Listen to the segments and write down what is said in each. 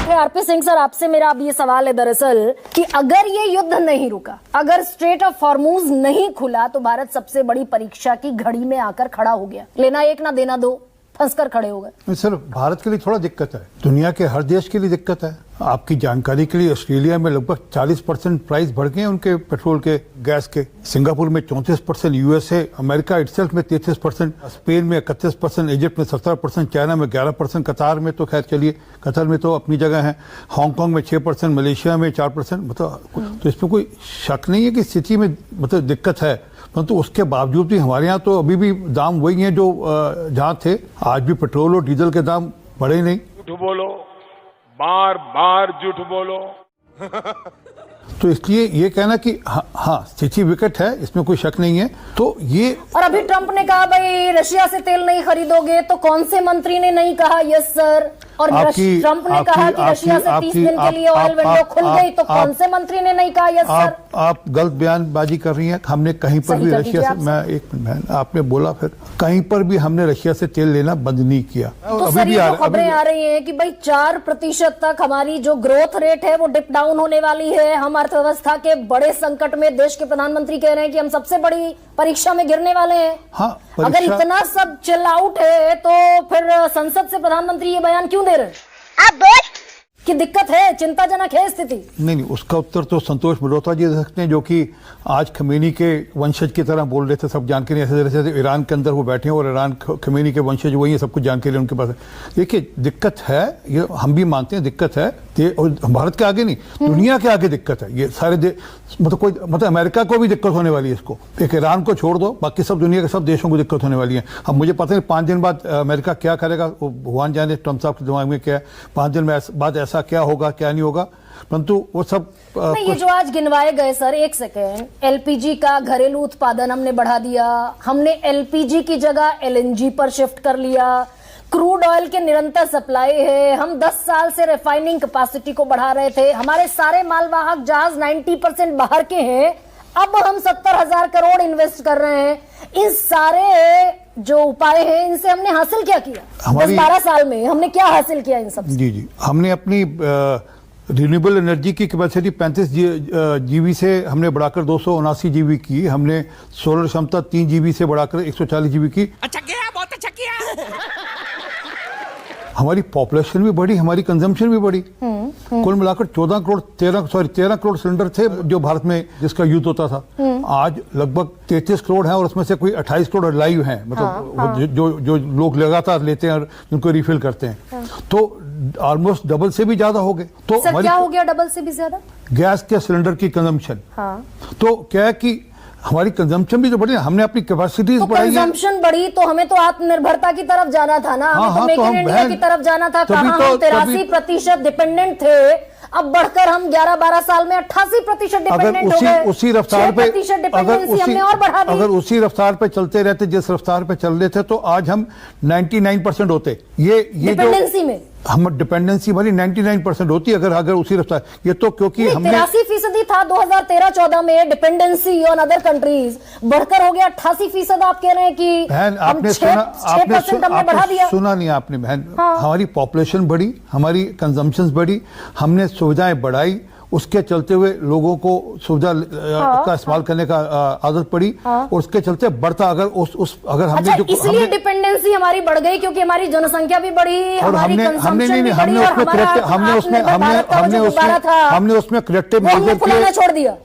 है। RP Singh sir, आपसे मेरा अब ये सवाल है दरअसल कि अगर ये युद्ध नहीं रुका, अगर स्ट्रेट ऑफ हॉर्मूज नहीं खुला, तो भारत सबसे बड़ी परीक्षा की घड़ी में आकर खड़ा हो गया। लेना एक ना देना दो, फंसकर खड़े हो गए। सर, भारत के लिए थोड़ा दिक्कत है, दुनिया के हर देश के लिए दिक्कत है। आपकी जानकारी के लिए ऑस्ट्रेलिया में लगभग 40% प्राइस बढ़ गए हैं उनके पेट्रोल के, गैस के। सिंगापुर में 34%, यूएसए, अमेरिका इटसेल्फ में 33%, स्पेन में 31%, इजिप्ट में 17%, चाइना में 11%, कतार में तो खैर चलिए, कतर में तो अपनी जगह है, हांगकांग में 6%, मलेशिया में 4%। मतलब तो इसमें कोई शक नहीं है कि स्थिति में मतलब दिक्कत है, परंतु उसके बावजूद भी हमारे यहाँ तो अभी भी दाम वही हैं जो जहाँ थे। आज भी पेट्रोल और डीजल के दाम बढ़े नहीं। झूठ बोलो, बार बार झूठ बोलो। तो इसलिए ये कहना कि हाँ स्थिति विकट है, इसमें कोई शक नहीं है। तो ये और अभी ट्रंप ने कहा भाई रशिया से तेल नहीं खरीदोगे, तो कौन से मंत्री ने नहीं कहा यस सर? और ट्रंप ने कहा कि रशिया से 30 दिन के लिए ऑयल विंडो खुल गई, तो कौन से मंत्री ने नहीं कहा यस सर? आप गलत बयानबाजी कर रही हैं। हमने कहीं पर भी रशिया से, मैं एक मिनट, आपने बोला फिर कहीं पर भी हमने रशिया से तेल लेना बंद नहीं किया। तो सर ये खबरें आ रही हैं कि भाई 4% तक हमारी जो ग्रोथ रेट है वो डिप डाउन होने वाली है। हम अर्थव्यवस्था के बड़े संकट में, देश के प्रधानमंत्री कह रहे हैं कि हम सबसे बड़ी परीक्षा में गिरने वाले हैं। हाँ, अगर इतना सब चिल आउट है तो फिर संसद से प्रधानमंत्री ये बयान क्यों दे रहे हैं? आप बोल कि दिक्कत है, चिंताजनक है स्थिति। नहीं, उसका उत्तर तो संतोष मल्होत्रा जी दे सकते हैं, जो कि आज खमेनी के वंशज की तरह बोल रहे थे। सब जानकारी ऐसे जैसे ईरान के अंदर वो बैठे हैं और ईरान खमेनी के वंशज वही है, सब कुछ जानकारी उनके पास है। देखिए दिक्कत है, ये हम भी मानते हैं दिक्कत है, और भारत के आगे नहीं दुनिया के आगे दिक्कत है। ये सारे मतलब अमेरिका को भी दिक्कत होने वाली है इसको, एक ईरान को छोड़ दो, बाकी सब दुनिया के सब देशों को दिक्कत होने वाली है। अब मुझे पता नहीं 5 दिन बाद अमेरिका क्या करेगा, भगवान जाने ट्रंप साहब के दिमाग में क्या है। 5 दिन बाद ऐसा क्या होगा क्या नहीं होगा, परंतु वो सब नहीं। ये जो आज गिनवाए गए सर, एक सेकेंड, एलपीजी का घरेलू उत्पादन हमने बढ़ा दिया, हमने एलपीजी की जगह एलएनजी पर शिफ्ट कर लिया, क्रूड ऑयल के निरंतर सप्लाई है, हम 10 साल से रिफाइनिंग कैपेसिटी को बढ़ा रहे थे, हमारे सारे मालवाहक जहाज 90% बाहर के हैं, अब हम 70,000 करोड़ इन्वेस्ट कर रहे हैं। इन सारे जो उपाय हैं इनसे हमने हासिल क्या किया? 10-12 साल में हमने क्या हासिल किया इन सब? जी, हमने अपनी रिन्यूएबल एनर्जी की कैपेसिटी 35 जीबी से हमने बढ़ाकर 279 जीबी की। हमने सोलर क्षमता 3 जीबी से बढ़ाकर 140 जीबी की। अच्छा किया, बहुत अच्छा किया। हमारी पॉपुलेशन भी बढ़ी, हमारी कंजम्पशन भी बढ़ी। कुल मिलाकर 13 करोड़ सिलेंडर थे जो भारत में जिसका यूज होता था। आज लगभग 33 करोड़ है और उसमें से कोई 28 करोड़ लाइव हैं, मतलब जो लोग लगातार लेते हैं और जिनको रिफिल करते हैं। तो ऑलमोस्ट डबल से भी ज्यादा हो गए। तो सर क्या हो गया डबल से भी ज्यादा? गैस के सिलेंडर की कंजम्पशन। तो क्या है कि हमारी कंजम्पशन भी तो बढ़ी, हमने अपनी कैपेसिटीज बढ़ाई। कंजम्पशन बढ़ी तो हमें तो आत्मनिर्भरता की तरफ जाना था ना, हमें तो मेक इन इंडिया की तरफ जाना था। कहां हम 83% डिपेंडेंट थे, अब बढ़कर हम 11-12 साल में 88% डिपेंडेंट हो गए। उसी रफ्तार पे हमने और बढ़ा दी। अगर उसी रफ्तार पे चलते रहते जिस रफ्तार पे चल रहे थे, तो आज हम 99% होते। ये डिपेंडेंसी में हम डिपेंडेंसी हमारी 99% होती अगर उसी रफ्तार। ये तो क्योंकि हमने 83% था 2013-14 में डिपेंडेंसी ऑन अदर कंट्रीज, बढ़कर हो गया 88%। आप कह रहे हैं कि बहन आपने सुना नहीं आपने बहन। हमारी पॉपुलेशन बढ़ी, हमारी कंजम्पशन बढ़ी, हमने सुविधाएं बढ़ाई, उसके चलते हुए लोगों को सुविधा का इस्तेमाल करने का आदत पड़ी, और उसके चलते बढ़ता अगर हमने जो इसलिए डिपेंडेंसी हमारी बढ़ गई क्योंकि हमारी जनसंख्या भी बढ़ी, हमारी कंजम्पशन भी बढ़ी, हमने उसमें करेक्टिव मेजर छोड़ दिया।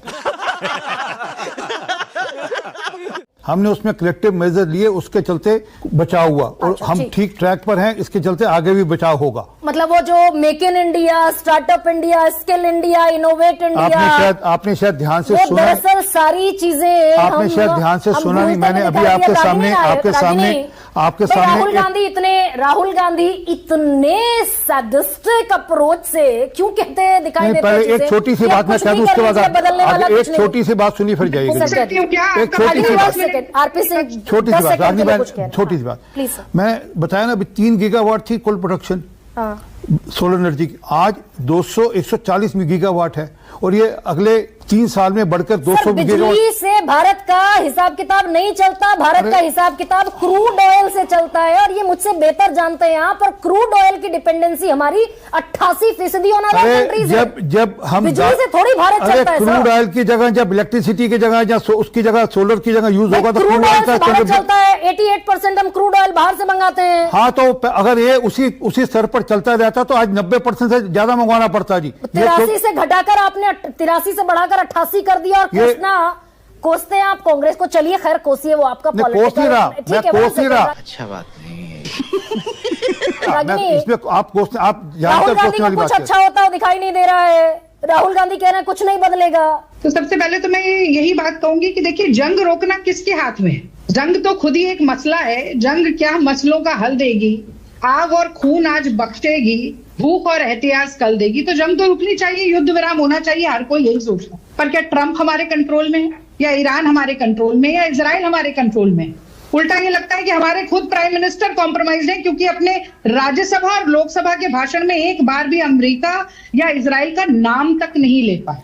हमने उसमें कलेक्टिव मेजर लिए, उसके चलते बचाव हुआ। और हम ठीक ट्रैक पर हैं, इसके चलते आगे भी बचाव होगा। मतलब वो जो make in India, startup India, skill India, innovate India, आपने शायद ध्यान से सुना, दरअसल सारी चीजें आपने शायद ध्यान से सुना नहीं। मैंने अभी आपके सामने राहुल गांधी इतने सैडिस्टिक अप्रोच से क्यों कहते हैं दिखाई देते हैं? पहले एक छोटी सी बात मैं कह दूं, उसके बाद एक छोटी सी बात सुनी फिर जाएगी। एक छोटी सी बात, छोटी सी बात मैं बताया ना, अभी 3 गीगावाट थी कुल प्रोडक्शन सोलर एनर्जी की, आज 140 गीगावाट है। और ये अगले 3 साल में बढ़कर 200 बिजली से भारत का हिसाब किताब नहीं चलता, भारत का हिसाब किताब क्रूड ऑयल से चलता है, और ये मुझसे बेहतर जानते हैं आप। और क्रूड ऑयल की डिपेंडेंसी हमारी 88% ऑन अदर कंट्रीज है। जब हम बिजली से थोड़ी भारत चलता है। क्रूड ऑयल की जगह जब इलेक्ट्रिसिटी की जगह या उसकी जगह सोलर की जगह यूज होगा तो क्रूड ऑयल से भारत चलता है। 88% हम क्रूड ऑयल बाहर से मंगाते हैं। हाँ, तो अगर ये उसी स्तर पर चलता रहता तो आज 90% से ज्यादा मंगवाना पड़ता जी। 83 से घटाकर आपने 83 से बढ़ाकर 88 कर दिया, और कोसते हैं आप कांग्रेस को। चलिए खैर, कोसिए, वो आपका पॉलिटिकल। अच्छा बात नहीं है। इसमें आप राहुल गांधी को कुछ अच्छा होता दिखाई नहीं दे रहा है। राहुल गांधी कह रहे हैं कुछ नहीं बदलेगा। तो सबसे पहले तो मैं यही बात कहूंगी कि देखिए, जंग रोकना किसके हाथ में है? जंग तो खुद ही एक मसला है। जंग क्या मसलों का हल देगी? आग और खून आज बख्शेगी, भूख और एहतियाज कल देगी। तो जंग तो रुकनी चाहिए, युद्ध विराम होना चाहिए, हर कोई यही सोचता है। पर क्या ट्रंप हमारे कंट्रोल में है, या ईरान हमारे कंट्रोल में, या इजराइल हमारे कंट्रोल में? उल्टा ये लगता है कि हमारे खुद प्राइम मिनिस्टर कॉम्प्रोमाइज है, क्योंकि अपने राज्यसभा और लोकसभा के भाषण में एक बार भी अमेरिका या इजराइल का नाम तक नहीं ले पाए।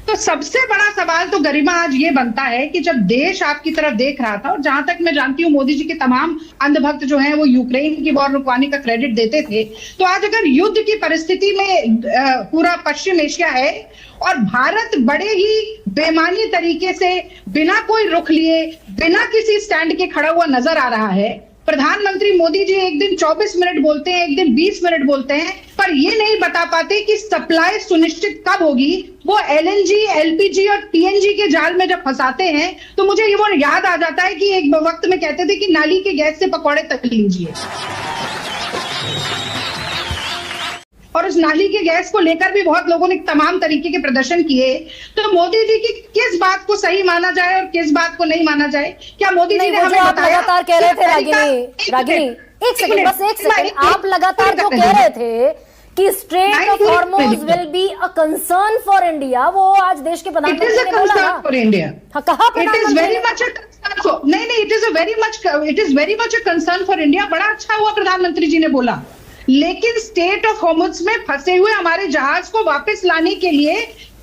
तो सबसे बड़ा सवाल तो गरिमा आज ये बनता है कि जब देश आपकी तरफ देख रहा था, और जहां तक मैं जानती हूँ मोदी जी के तमाम अंधभक्त जो हैं वो यूक्रेन की वॉर रुकवाने का क्रेडिट देते थे, तो आज अगर युद्ध की परिस्थिति में पूरा पश्चिम एशिया है और भारत बड़े ही बेमानी तरीके से बिना कोई रुख लिए, बिना किसी स्टैंड के खड़ा हुआ नजर आ रहा है। प्रधानमंत्री मोदी जी एक दिन 24 मिनट बोलते हैं, एक दिन 20 मिनट बोलते हैं, पर ये नहीं बता पाते कि सप्लाई सुनिश्चित कब होगी। वो एलएनजी, एलपीजी और टीएनजी के जाल में जब फंसाते हैं तो मुझे ये वो याद आ जाता है कि एक वक्त में कहते थे कि नाली के गैस से पकौड़े तल लीजिए, और उस नाली के गैस को लेकर भी बहुत लोगों ने तमाम तरीके के प्रदर्शन किए। तो मोदी जी की किस बात को सही माना जाए और किस बात को नहीं माना जाए? क्या मोदी जी ने हमें बताया? लगातार कह रहे थे रागिनी, एक सेकंड, आप लगातार जो कह रहे थे कि strait of Hormuz will be a concern for India, वो आज देश के प्रधानमंत्री ने बोला ना। फॉर इंडिया, कहा it is very much a concern. नहीं, it is very much a concern for India. बड़ा अच्छा हुआ प्रधानमंत्री जी ने बोला, लेकिन स्टेट ऑफ हॉर्मुज में फंसे हुए हमारे जहाज को वापस लाने के लिए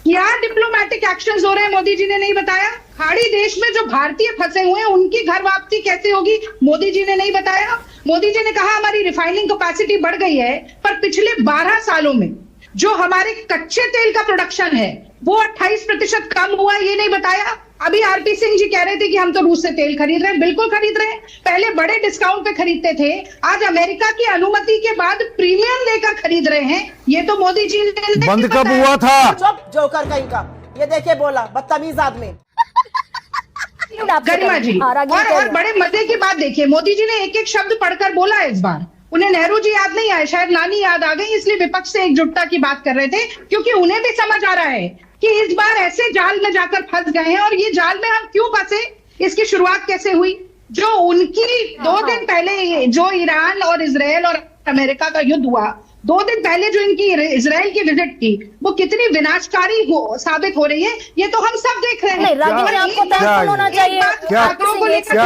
क्या डिप्लोमेटिक एक्शंस हो रहे हैं मोदी जी ने नहीं बताया। खाड़ी देश में जो भारतीय फंसे हुए हैं उनकी घर वापसी कैसे होगी, मोदी जी ने नहीं बताया। मोदी जी ने कहा हमारी रिफाइनिंग कैपेसिटी बढ़ गई है, पर पिछले 12 सालों में जो हमारे कच्चे तेल का प्रोडक्शन है वो 28% कम हुआ, ये नहीं बताया। अभी आरपी सिंह जी कह रहे थे कि हम तो रूस से तेल खरीद रहे हैं। बिल्कुल खरीद रहे हैं, पहले बड़े डिस्काउंट पे खरीदते थे, आज अमेरिका की अनुमति के बाद प्रीमियम लेकर खरीद रहे हैं। ये तो मोदी जी ने बंद कब हुआ था? जोकर कहीं का, ये देखिए बोला बदतमीज आदमी। गरिमा जी, और बड़े मजे की बात देखिए, मोदी जी ने एक एक शब्द पढ़कर बोला इस बार। उन्हें नेहरू जी याद नहीं आए, शायद नानी याद आ गई, इसलिए विपक्ष से एकजुटता की बात कर रहे थे, क्योंकि उन्हें भी समझ आ रहा है कि इस बार ऐसे जाल में जाकर फंस गए हैं। और ये जाल में हम क्यों फंसे, इसकी शुरुआत कैसे हुई? जो उनकी 2 दिन पहले जो ईरान और इजराइल और अमेरिका का युद्ध हुआ, 2 दिन पहले जो इनकी इजराइल की विजिट थी, वो कितनी विनाशकारी साबित हो रही है, ये तो हम सब देख रहे हैं। रागिनी, आपको तहफ़्फ़ुज़ होना चाहिए। क्या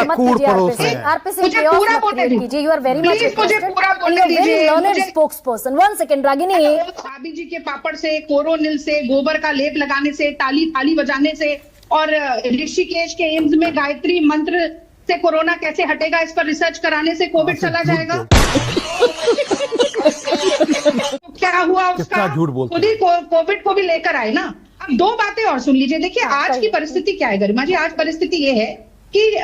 कूड़ पड़ोस है? मुझे पूरा बोलने दीजिए, यू आर वेरी मच मुझे पूरा बोलने दीजिए। Spokesperson, 1 second Ragini. भाभी जी के पापड़ से, कोरोनिल से, गोबर का लेप लगाने से, थाली बजाने से, और ऋषिकेश के एम्स में गायत्री मंत्र से कोरोना कैसे हटेगा इस पर रिसर्च कराने से कोविड चला जाएगा। तो क्या हुआ उसका? खुद ही कोविड को भी लेकर आए ना। अब 2 बातें और सुन लीजिए। देखिए आज की परिस्थिति क्या है गरिमा जी, आज परिस्थिति ये है कि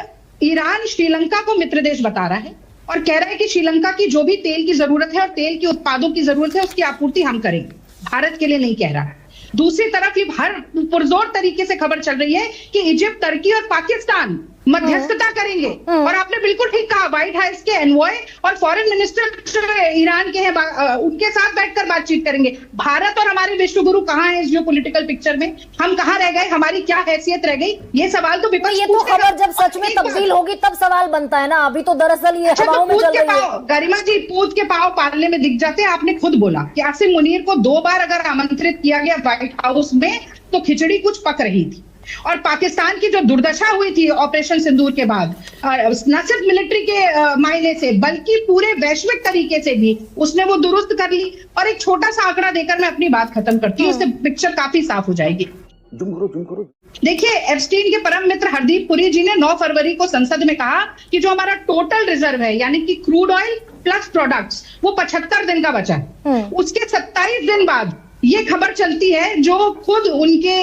ईरान श्रीलंका को मित्र देश बता रहा है और कह रहा है कि श्रीलंका की जो भी तेल की जरूरत है और तेल के उत्पादों की जरूरत है उसकी आपूर्ति हम करेंगे, भारत के लिए नहीं कह रहा है। दूसरी तरफ ये हर पुरजोर तरीके से खबर चल रही है कि इजिप्ट, तुर्की और पाकिस्तान मध्यस्थता करेंगे। और आपने बिल्कुल ठीक कहा, व्हाइट हाउस के एनवॉय और फॉरेन मिनिस्टर जो ईरान के हैं उनके साथ बैठकर बातचीत करेंगे। भारत और हमारे विश्व गुरु कहाँ हैं इस जो पॉलिटिकल पिक्चर में? हम कहाँ रह गए, हमारी क्या हैसियत रह गई? ये सवाल तो विपक्ष ये तो खबर जब सच में तब्दील होगी तब सवाल बनता है ना, अभी तो दरअसल ये हवाओं में चल रही है। गरिमा जी, पूत के पांव पार्ले में दिख जाते हैं। आपने खुद बोला कि आसिम मुनीर को 2 बार अगर आमंत्रित किया गया व्हाइट हाउस में तो खिचड़ी कुछ पक रही थी। और पाकिस्तान की जो दुर्दशा हुई थी ऑपरेशन सिंदूर के बाद, न सिर्फ मिलिट्री के मायने से बल्कि पूरे वैश्विक तरीके से भी उसने वो दुरुस्त कर ली। और एक छोटा सा आंकड़ा देकर मैं अपनी बात खत्म करती हूँ, उससे पिक्चर काफी साफ हो जाएगी। देखिए, एप्स्टीन के परम मित्र हरदीप पुरी जी ने 9 फरवरी को संसद में कहा कि जो हमारा टोटल रिजर्व है, यानी कि क्रूड ऑयल प्लस प्रोडक्ट्स, वो 75 दिन का बचा है। उसके 27 दिन बाद ये खबर चलती है, जो खुद उनके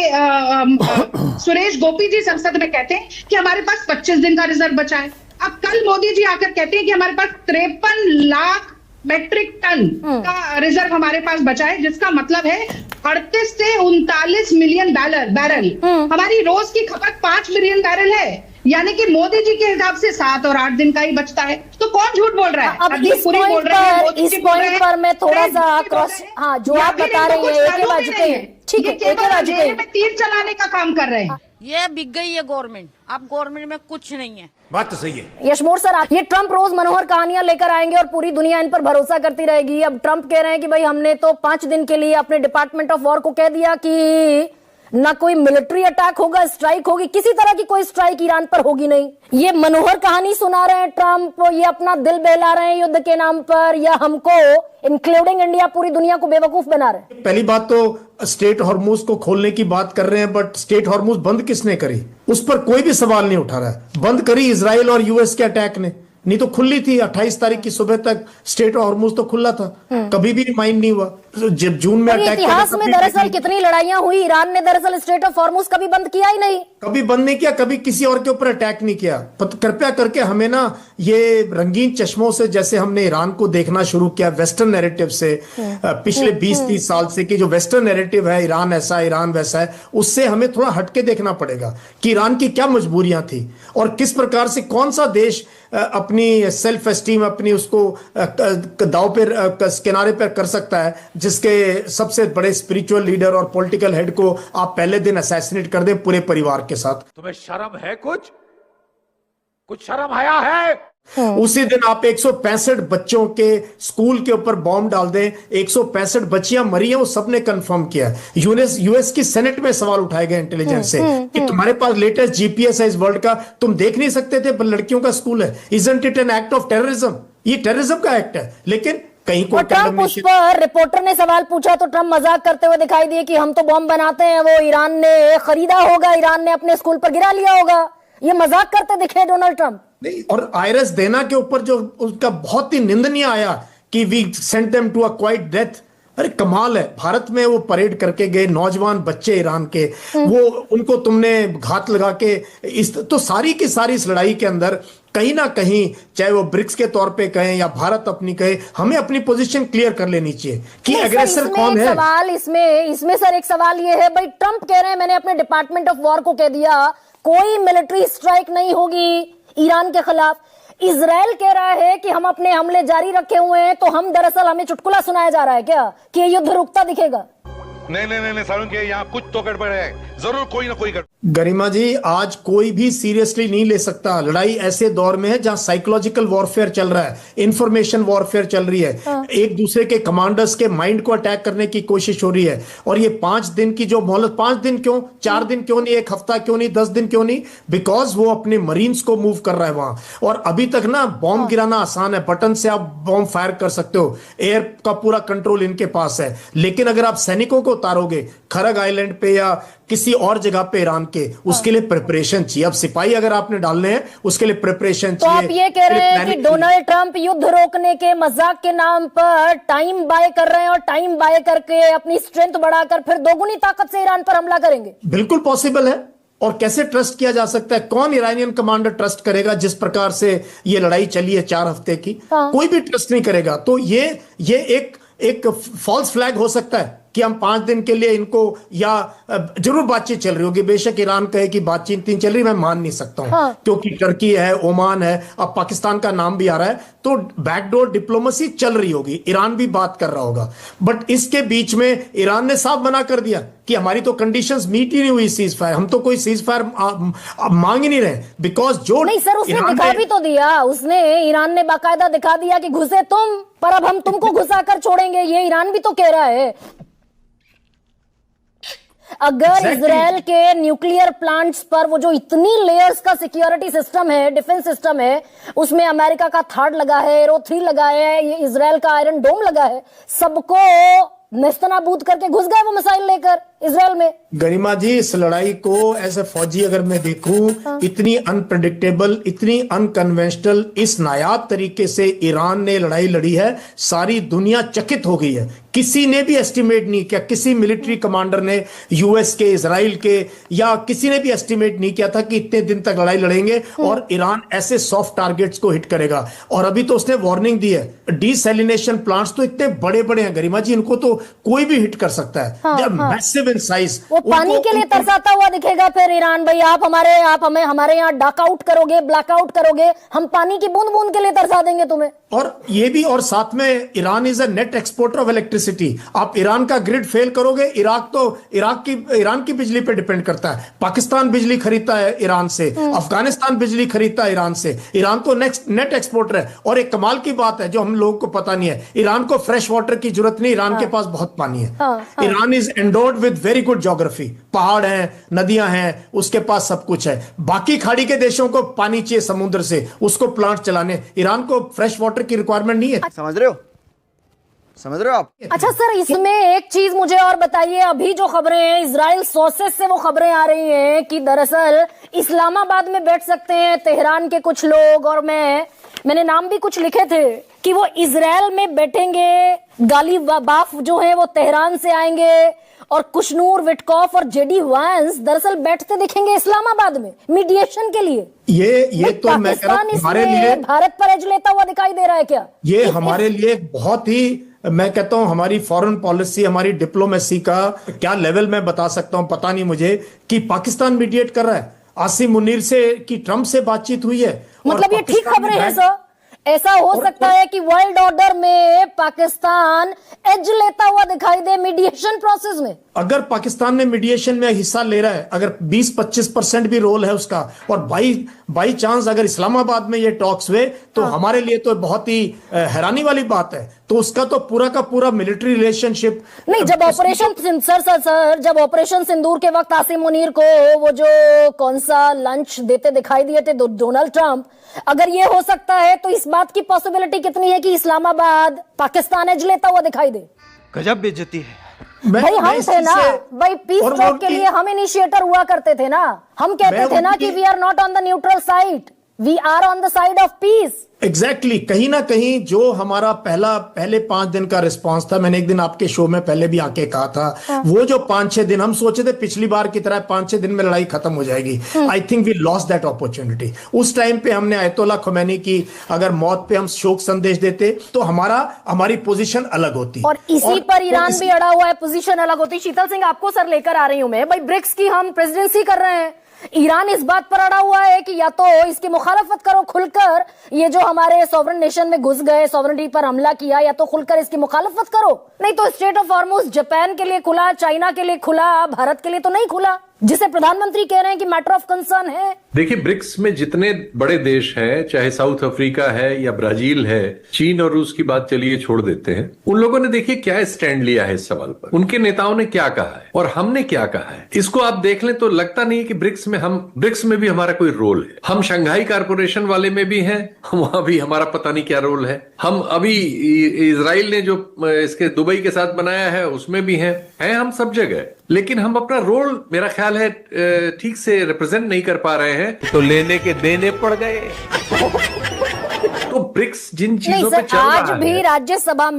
सुरेश गोपी जी संसद में कहते हैं कि हमारे पास 25 दिन का रिजर्व बचा है। अब कल मोदी जी आकर कहते हैं कि हमारे पास 53 लाख मेट्रिक टन का रिजर्व हमारे पास बचा है, जिसका मतलब है 38 से 39 मिलियन बैरल। हमारी रोज की खपत 5 मिलियन बैरल है, यानी कि मोदी जी के हिसाब से 7 और 8 दिन का ही बचता है। तो कौन झूठ बोल रहा है? अब इस पॉइंट पर मैं थोड़ा सा क्रॉस, हाँ, जो आप बता रहे हैं एके वाजपेयी, ठीक है, एके वाजपेयी में तीर चलाने का काम कर रहे हैं। ये बिक गई है गवर्नमेंट, अब गवर्नमेंट में कुछ नहीं है। बात तो सही है। यशमोर सर, ये ट्रंप रोज मनोहर कहानियां लेकर आएंगे और पूरी दुनिया इन पर भरोसा करती रहेगी। अब ट्रंप कह रहे हैं कि भाई हमने तो 5 दिन के लिए अपने डिपार्टमेंट ऑफ वॉर को कह दिया कि ना कोई मिलिट्री अटैक होगा, स्ट्राइक होगी, किसी तरह की कोई स्ट्राइक ईरान पर होगी नहीं। ये मनोहर कहानी सुना रहे हैं ट्रंप, ये अपना दिल बहला रहे हैं युद्ध के नाम पर, या हमको इंक्लूडिंग इंडिया पूरी दुनिया को बेवकूफ बना रहे हैं? पहली बात तो स्टेट हॉर्मूज को खोलने की बात कर रहे हैं, बट स्टेट हॉर्मूज बंद किसने करी? उस पर कोई भी सवाल नहीं उठा रहा है। बंद करी इजराइल और यूएस के अटैक ने, नहीं तो खुली थी। 28 तारीख की सुबह तक स्टेट हॉर्मूज तो खुला था, कभी भी माइंड नहीं हुआ। जब जून में अटैक इतिहास में दरअसल कितनी लड़ाइयां हुई, ईरान ने दरअसल स्टेट ऑफ हॉर्मूज कभी बंद किया ही नहीं, कभी बंद नहीं किया, कभी किसी और के ऊपर अटैक नहीं किया। कृपया करके हमें ना ये रंगीन चश्मों से, जैसे हमने ईरान को देखना शुरू किया वेस्टर्न नैरेटिव से पिछले 20-30 साल से, कि जो वेस्टर्न नैरेटिव है ईरान ऐसा है, ईरान वैसा है, उससे हमें थोड़ा हटके देखना पड़ेगा कि ईरान की क्या मजबूरियां थी और किस प्रकार से कौन सा देश अपनी सेल्फ एस्टीम, अपनी उसको दाव पे किनारे पर कर सकता है, जिसके सबसे बड़े स्पिरिचुअल लीडर और पॉलिटिकल हेड को आप पहले दिन असैसिनेट कर दें पूरे परिवार के साथ। तुम्हें शर्म है? कुछ शर्म आया है? उसी दिन आप 165 बच्चों के स्कूल के ऊपर बॉम्ब डाल दें। 165 बच्चियां मरी हैं, वो सबने कंफर्म किया। यूएस की सेनेट में सवाल उठाए गए इंटेलिजेंस से कि तुम्हारे पास लेटेस्ट जीपीएस है इस वर्ल्ड का, तुम देख नहीं सकते थे? लड़कियों का स्कूल है, isn't it an act of terrorism? ये टेररिज्म का एक्ट है, लेकिन कहीं को ट्रंप, उस पर रिपोर्टर ने सवाल पूछा तो ट्रंप मजाक करते हुए दिखाई दिए कि हम तो बॉम्ब बनाते हैं, वो ईरान ने खरीदा होगा, ईरान ने अपने स्कूल पर गिरा लिया होगा। ये मजाक करते दिखे डोनाल्ड ट्रंप। और आयरस देना के ऊपर जो उसका बहुत ही निंदनीय आया कि we sent them to a quiet death. अरे कमाल है, भारत में वो परेड करके गए नौजवान बच्चे ईरान के, वो उनको तुमने घात लगा के तो सारी की सारी इस लड़ाई के अंदर कहीं ना कहीं, चाहे वो ब्रिक्स के तौर पे कहें या भारत अपनी कहे, हमें अपनी पोजीशन क्लियर कर लेनी चाहिए कि एग्रेसर कौन है। सवाल इसमें सर एक सवाल ये है, भाई ट्रंप कह रहे हैं मैंने अपने डिपार्टमेंट ऑफ वॉर को कह दिया कोई मिलिट्री स्ट्राइक नहीं होगी ईरान के खिलाफ। इजराइल कह रहा है कि हम अपने हमले जारी रखे हुए हैं, तो हम दरअसल हमें चुटकुला सुनाया जा रहा है क्या कि ये युद्ध रुकता दिखेगा? नहीं सारुण के यहाँ कुछ तो गड़बड़ है, जरूर कोई ना कोई गड़बड़। गरिमा जी, आज कोई भी सीरियसली नहीं ले सकता। लड़ाई ऐसे दौर में है जहां साइकोलॉजिकल वॉरफेयर चल रहा है, इंफॉर्मेशन वॉरफेयर चल रही है, एक दूसरे के कमांडर्स के माइंड को अटैक करने की कोशिश हो रही है। और ये 5 दिन की जो मोहलत, 5 दिन क्यों, 4 दिन क्यों नहीं, 1 हफ्ता क्यों नहीं, 10 दिन क्यों नहीं? बिकॉज वो अपने मरीन्स को मूव कर रहा है वहां। और अभी तक ना बॉम्ब गिराना आसान है, बटन से आप बॉम्ब फायर कर सकते हो, एयर का पूरा कंट्रोल इनके पास है। लेकिन अगर आप सैनिकों को उतारोगे खरग आइलैंड पे या किसी और जगह पे ईरान के, उसके लिए प्रिपरेशन चाहिए। अब सिपाही अगर आपने डालने हैं, उसके लिए प्रिपरेशन तो चाहिए। आप ये कह रहे हैं कि डोनाल्ड ट्रंप युद्ध रोकने के मजाक के नाम पर टाइम बाय कर रहे हैं, और टाइम बाय करके अपनी स्ट्रेंथ बढ़ाकर फिर दोगुनी ताकत से ईरान पर हमला करेंगे? बिल्कुल पॉसिबल है। और कैसे ट्रस्ट किया जा सकता है? कौन ईरानियन कमांडर ट्रस्ट करेगा? जिस प्रकार से ये लड़ाई चली है 4 हफ्ते की, कोई भी ट्रस्ट नहीं करेगा। तो ये एक फॉल्स फ्लैग हो सकता है कि हम 5 दिन के लिए इनको, या जरूर बातचीत चल रही होगी, बेशक ईरान कहे कि बातचीत नहीं चल रही, मैं मान नहीं सकता हूं, क्योंकि टर्की है, ओमान है, अब पाकिस्तान का नाम भी आ रहा है, तो बैकडोर डिप्लोमेसी चल रही होगी, ईरान भी बात कर रहा होगा। बट इसके बीच में ईरान ने साफ मना कर दिया कि हमारी तो कंडीशंस मीट ही नहीं हुई सीज फायर, हम तो कोई सीज फायर मांग ही नहीं रहे। बिकॉज जो नहीं सर, उसने दिखा भी तो दिया, उसने, ईरान ने बाकायदा दिखा दिया कि घुसे तुम, पर अब हम तुमको घुसा कर छोड़ेंगे, ये ईरान भी तो कह रहा है। अगर इजराइल के न्यूक्लियर प्लांट्स पर वो जो इतनी लेयर्स का सिक्योरिटी सिस्टम है, डिफेंस सिस्टम है, उसमें अमेरिका का थार्ड लगा है, एरो 3 लगा है, ये इजराइल का आयरन डोम लगा है, सबको नेस्तनाबूद करके घुस गए वो मिसाइल लेकर इजराइल में। गरिमा जी, इस लड़ाई को एज ए फौजी अगर मैं देखूं, इतनी अनप्रेडिक्टेबल, इतनी अनकन्वेंशनल, इस नायाब तरीके से ईरान ने लड़ाई लड़ी है, सारी दुनिया चकित हो गई है। किसी ने भी एस्टिमेट नहीं किया, किसी मिलिट्री कमांडर ने यूएस के, इजराइल के, या किसी ने भी एस्टिमेट नहीं किया था कि इतने दिन तक लड़ाई लड़ेंगे और ईरान ऐसे सॉफ्ट टारगेट्स को हिट करेगा। और अभी तो उसने वार्निंग दी है, डीसैलिनेशन प्लांट्स तो इतने बड़े बड़े हैं गरिमा जी, इनको तो कोई भी हिट कर सकता है। They are massive in size. वो पानी के लिए तरसाता हुआ दिखेगा फिर ईरान, भाई आप हमें हमारे यहाँ डाकआउट करोगे, ब्लैकआउट करोगे, हम पानी की बूंद बूंद के लिए तरसा देंगे तुम्हें। और ये भी, और साथ में Iran is a net exporter of electricity. आप ईरान का ग्रिड फेल करोगे, ईरान की बिजली पे डिपेंड करता है। पाकिस्तान बिजली खरीदता है ईरान से, अफगानिस्तान बिजली खरीदता है ईरान से। ईरान तो नेट एक्सपोर्टर है। और एक कमाल की बात है जो हम लोगों को पता नहीं है, ईरान को फ्रेश वाटर की जरूरत नहीं, ईरान के पास बहुत पानी है। Iran is endowed with very good geography, पहाड़ हैं, नदियां हैं, उसके पास सब कुछ है। बाकी खाड़ी के देशों को पानी चाहिए समुद्र से, उसको प्लांट चलाने, ईरान को फ्रेश वाटर की रिक्वायरमेंट नहीं है। समझ रहे हो आप? अच्छा सर, इसमें एक चीज मुझे और बताइए, अभी जो खबरें हैं इजराइल सोर्सेस से, वो खबरें आ रही हैं कि दरअसल इस्लामाबाद में बैठ सकते हैं तेहरान के कुछ लोग, और मैंने नाम भी कुछ लिखे थे कि वो इजराइल में बैठेंगे, गालिबाफ जो है वो तेहरान से आएंगे, और कुशनूर, विटकॉफ और जेडी वांस दरअसल बैठते दिखेंगे इस्लामाबाद में मीडिएशन के लिए। ये तो मैं कह रहा हूं, हमारे लिए भारत पर एज लेता हुआ दिखाई दे रहा है क्या? ये हमारे लिए बहुत ही, मैं कहता हूं, हमारी फॉरेन पॉलिसी, हमारी डिप्लोमेसी का क्या लेवल मैं बता सकता हूं, पता नहीं मुझे, कि पाकिस्तान मीडिएट कर रहा है। आसिम मुनीर से की ट्रंप से बातचीत हुई है। मतलब ये ठीक खबरें हैं सर? ऐसा हो सकता है कि वर्ल्ड ऑर्डर में पाकिस्तान एज लेता हुआ दिखाई दे मीडिएशन प्रोसेस में? अगर पाकिस्तान ने मीडिएशन में हिस्सा ले रहा है, अगर 20-25% भी रोल है उसका, और बाई चांस अगर इस्लामाबाद में ये टॉक्स हुए, तो हमारे लिए तो बहुत ही हैरानी वाली बात है। तो उसका तो पूरा का पूरा मिलिट्री रिलेशनशिप नहीं, जब ऑपरेशन जब ऑपरेशन सिंदूर के वक्त आसिम मुनीर को वो जो कौन सा लंच देते दिखाई दिए थे डोनाल्ड ट्रंप, अगर ये हो सकता है तो इस बात की पॉसिबिलिटी कितनी है कि इस्लामाबाद पाकिस्तान एज लेता हुआ दिखाई दे? गजब बेइज्जती है। भाई हम थे ना, भाई पीस टॉक के लिए हम इनिशिएटर हुआ करते थे ना, हम कहते थे ना कि we are not on the neutral side, we are on the side of peace. Exactly कहीं ना कहीं जो हमारा पहले 5 दिन का रिस्पांस था, मैंने एक दिन आपके शो में पहले भी आके कहा था, वो जो 5-6 दिन हम सोचे थे पिछली बार की तरह 5-6 दिन में लड़ाई खत्म हो जाएगी। I think we lost that opportunity. उस टाइम पे हमने आयतुल्लाह खुमैनी की अगर मौत पे हम शोक संदेश देते तो हमारी पोजीशन अलग होती, और इसी पर ईरान भी अड़ा हुआ है, पोजीशन अलग होती। शीतल सिंह, आपको सर लेकर आ रही हूं मैं, भाई ब्रिक्स की हम प्रेसिडेंसी कर रहे हैं, ईरान इस बात पर अड़ा हुआ है कि या तो इसकी मुखालफत करो खुलकर, ये जो हमारे सॉवरेन नेशन में घुस गए, सॉवरेनिटी पर हमला किया, या तो खुलकर इसकी मुखालफत करो, नहीं तो स्ट्रेट ऑफ हॉर्मुज जापान के लिए खुला, चाइना के लिए खुला, भारत के लिए तो नहीं खुला, जिसे प्रधानमंत्री कह रहे हैं कि मैटर ऑफ कंसर्न है। देखिए, ब्रिक्स में जितने बड़े देश हैं, चाहे साउथ अफ्रीका है या ब्राजील है, चीन और रूस की बात चलिए छोड़ देते हैं, उन लोगों ने देखिए क्या स्टैंड लिया है इस सवाल पर, उनके नेताओं ने क्या कहा है और हमने क्या कहा है, इसको आप देख लें तो लगता नहीं है कि ब्रिक्स में भी हमारा कोई रोल है। हम शंघाई कारपोरेशन वाले में भी हैं, वहां भी हमारा पता नहीं क्या रोल है। हम अभी इजराइल ने जो इसके दुबई के साथ बनाया है उसमें भी हैं हम सब जगह, लेकिन हम अपना रोल मेरा ख्याल है ठीक से रिप्रेजेंट नहीं कर पा रहे हैं, तो लेने के देने पड़ गए। तो ब्रिक्स जिन चीजों पे चल रहा है, आज भी राज्यसभा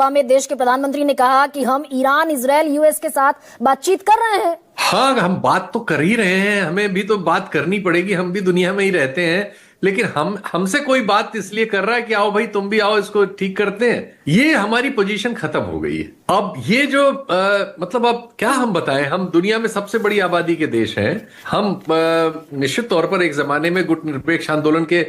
में देश के प्रधानमंत्री ने कहा कि हम ईरान, इजराइल, यूएस के साथ बातचीत कर रहे हैं। हाँ, हम बात तो कर ही रहे हैं, हमें भी तो बात करनी पड़ेगी, हम भी दुनिया में ही रहते हैं, लेकिन हमसे कोई बात इसलिए कर रहा है कि आओ भाई तुम भी आओ, इसको ठीक करते हैं, ये हमारी पोजीशन खत्म हो गई है। अब ये जो मतलब अब क्या हम बताएं, हम दुनिया में सबसे बड़ी आबादी के देश हैं, हम निश्चित तौर पर एक जमाने में गुट निरपेक्ष आंदोलन के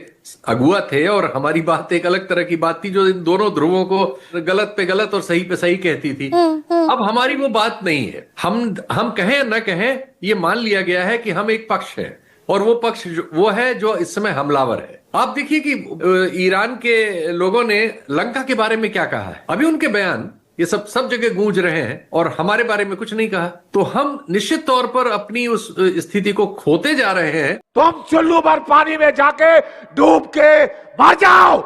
अगुआ थे और हमारी बात एक अलग तरह की बात थी जो इन दोनों ध्रुवों को गलत पे गलत और सही पे सही कहती थी। अब हमारी वो बात नहीं है, हम कहें न कहें, ये मान लिया गया है कि हम एक पक्ष है और वो पक्ष वो है जो इस समय हमलावर है। आप देखिए कि ईरान के लोगों ने लंका के बारे में क्या कहा है, अभी उनके बयान ये सब जगह गूंज रहे हैं और हमारे बारे में कुछ नहीं कहा, तो हम निश्चित तौर पर अपनी उस स्थिति को खोते जा रहे हैं। तुम चुल्लू भर पानी में जाके डूब के मर जाओ।